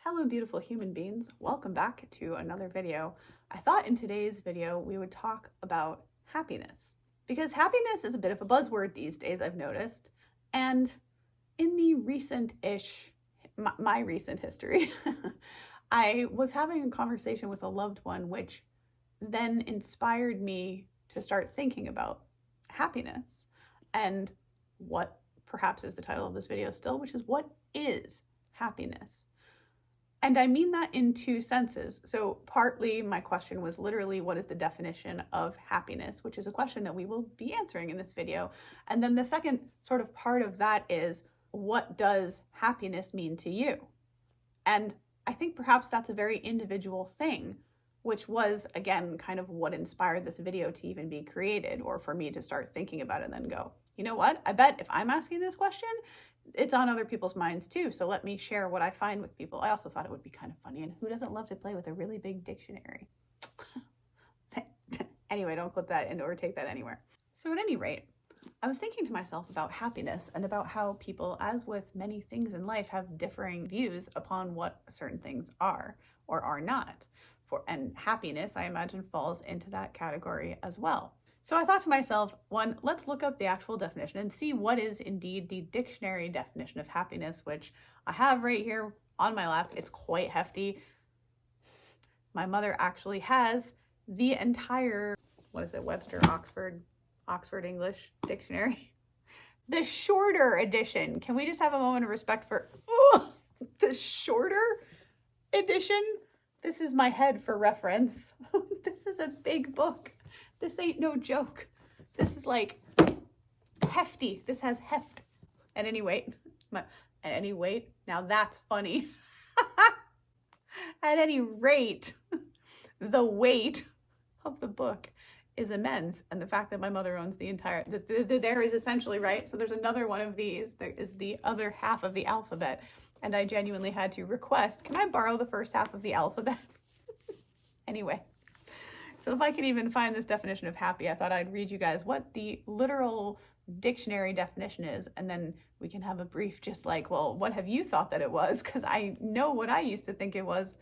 Hello, beautiful human beings. Welcome back to another video. I thought in today's video we would talk about happiness because happiness is a bit of a buzzword these days, I've noticed. And in the my recent history, I was having a conversation with a loved one, which then inspired me to start thinking about happiness and what perhaps is the title of this video still, which is what is happiness? And I mean that in two senses. So partly my question was literally, what is the definition of happiness, which is a question that we will be answering in this video. And then the second sort of part of that is, what does happiness mean to you? And I think perhaps that's a very individual thing, which was, again, kind of what inspired this video to even be created, or for me to start thinking about it and then go, you know what? I bet if I'm asking this question, it's on other people's minds too. So let me share what I find with people. I also thought it would be kind of funny. And who doesn't love to play with a really big dictionary? Anyway, don't clip that in or take that anywhere. So at any rate, I was thinking to myself about happiness and about how people, as with many things in life, have differing views upon what certain things are or are not. And happiness, I imagine, falls into that category as well. So I thought to myself, one, let's look up the actual definition and see what is indeed the dictionary definition of happiness, which I have right here on my lap. It's quite hefty. My mother actually has the entire, Webster, Oxford English Dictionary. The shorter edition. Can we just have a moment of respect for the shorter edition? This is my head for reference. This is a big book. This ain't no joke. This is like hefty. This has heft. At any weight. Now that's funny. At any rate, the weight of the book is immense. And the fact that my mother owns the entire, there is essentially, right? So there's another one of these. There is the other half of the alphabet. And I genuinely had to request, can I borrow the first half of the alphabet? Anyway. So if I could even find this definition of happy, I thought I'd read you guys what the literal dictionary definition is, and then we can have a brief just like, well, what have you thought that it was? Because I know what I used to think it was.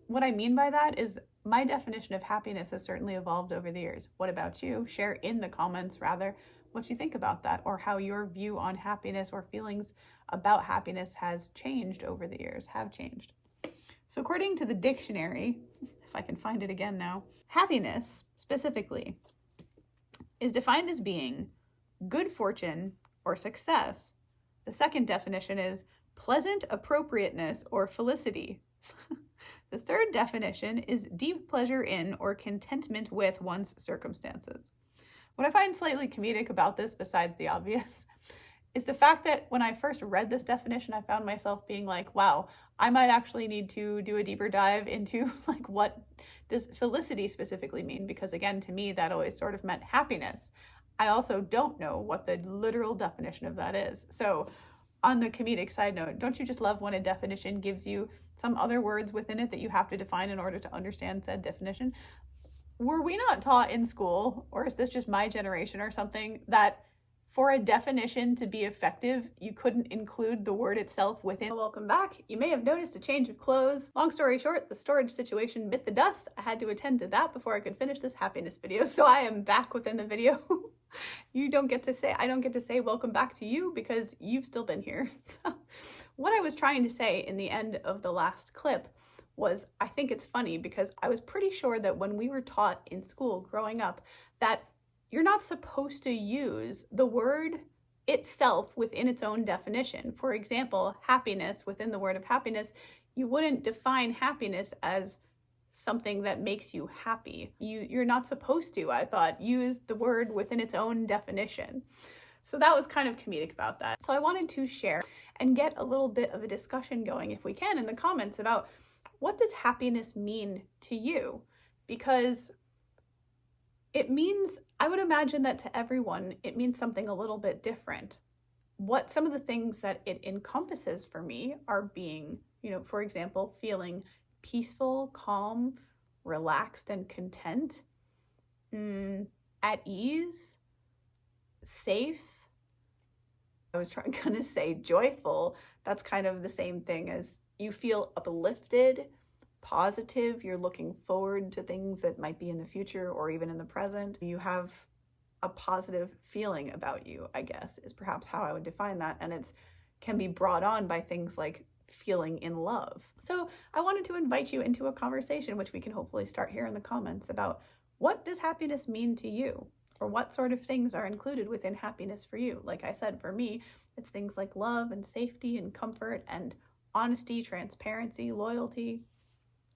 What I mean by that is my definition of happiness has certainly evolved over the years. What about you? Share in the comments, rather, what you think about that, or how your view on happiness or feelings about happiness has changed over the years, have changed. So according to the dictionary, if I can find it again now, happiness, specifically, is defined as being good fortune or success. The second definition is pleasant appropriateness or felicity. The third definition is deep pleasure in or contentment with one's circumstances. What I find slightly comedic about this, besides the obvious, is the fact that when I first read this definition, I found myself being like, wow, I might actually need to do a deeper dive into like, what does felicity specifically mean? Because again, to me, that always sort of meant happiness. I also don't know what the literal definition of that is. So on the comedic side note, don't you just love when a definition gives you some other words within it that you have to define in order to understand said definition? Were we not taught in school, or is this just my generation or something, that for a definition to be effective, you couldn't include the word itself within? Welcome back. You may have noticed a change of clothes. Long story short, the storage situation bit the dust. I had to attend to that before I could finish this happiness video. So I am back within the video. I don't get to say welcome back to you because you've still been here. So what I was trying to say in the end of the last clip was, I think it's funny because I was pretty sure that when we were taught in school growing up that you're not supposed to use the word itself within its own definition. For example, happiness, within the word of happiness, you wouldn't define happiness as something that makes you happy. You're not supposed to, I thought, use the word within its own definition. So that was kind of comedic about that. So I wanted to share and get a little bit of a discussion going, if we can, in the comments about what does happiness mean to you? Because it means, I would imagine that to everyone, it means something a little bit different. What some of the things that it encompasses for me are being, for example, feeling peaceful, calm, relaxed, and content, at ease, safe. I was gonna say joyful. That's kind of the same thing as you feel uplifted, positive, you're looking forward to things that might be in the future or even in the present. You have a positive feeling about you, I guess, is perhaps how I would define that. And it's can be brought on by things like feeling in love. So I wanted to invite you into a conversation, which we can hopefully start here in the comments, about what does happiness mean to you? Or what sort of things are included within happiness for you? Like I said, for me, it's things like love and safety and comfort and honesty, transparency, loyalty.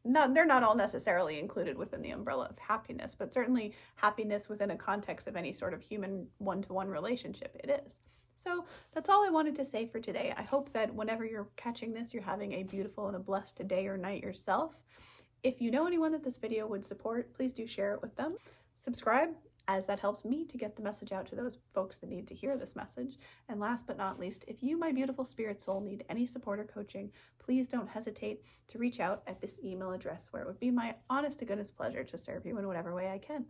No, they're not all necessarily included within the umbrella of happiness, but certainly happiness within a context of any sort of human one-to-one relationship, it is. So that's all I wanted to say for today. I hope that whenever you're catching this, you're having a beautiful and a blessed day or night yourself. If you know anyone that this video would support, please do share it with them. Subscribe, as that helps me to get the message out to those folks that need to hear this message. And last but not least, if you, my beautiful spirit soul, need any support or coaching, please don't hesitate to reach out at this email address, where it would be my honest to goodness pleasure to serve you in whatever way I can.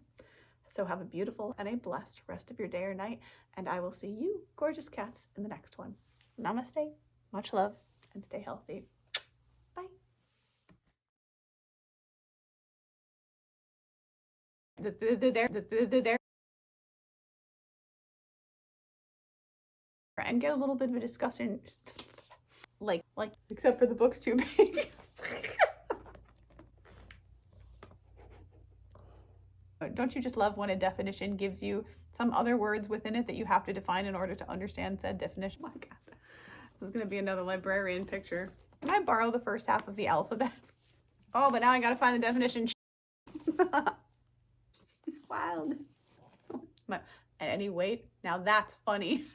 So have a beautiful and a blessed rest of your day or night, and I will see you, gorgeous cats, in the next one. Namaste, much love, and stay healthy. Bye. And get a little bit of a discussion, like except for the book's too big. Don't you just love when a definition gives you some other words within it that you have to define in order to understand said definition? Oh my God, this is going to be another librarian picture. Can I borrow the first half of the alphabet? Oh, but now I got to find the definition. It's wild. At any weight, now that's funny.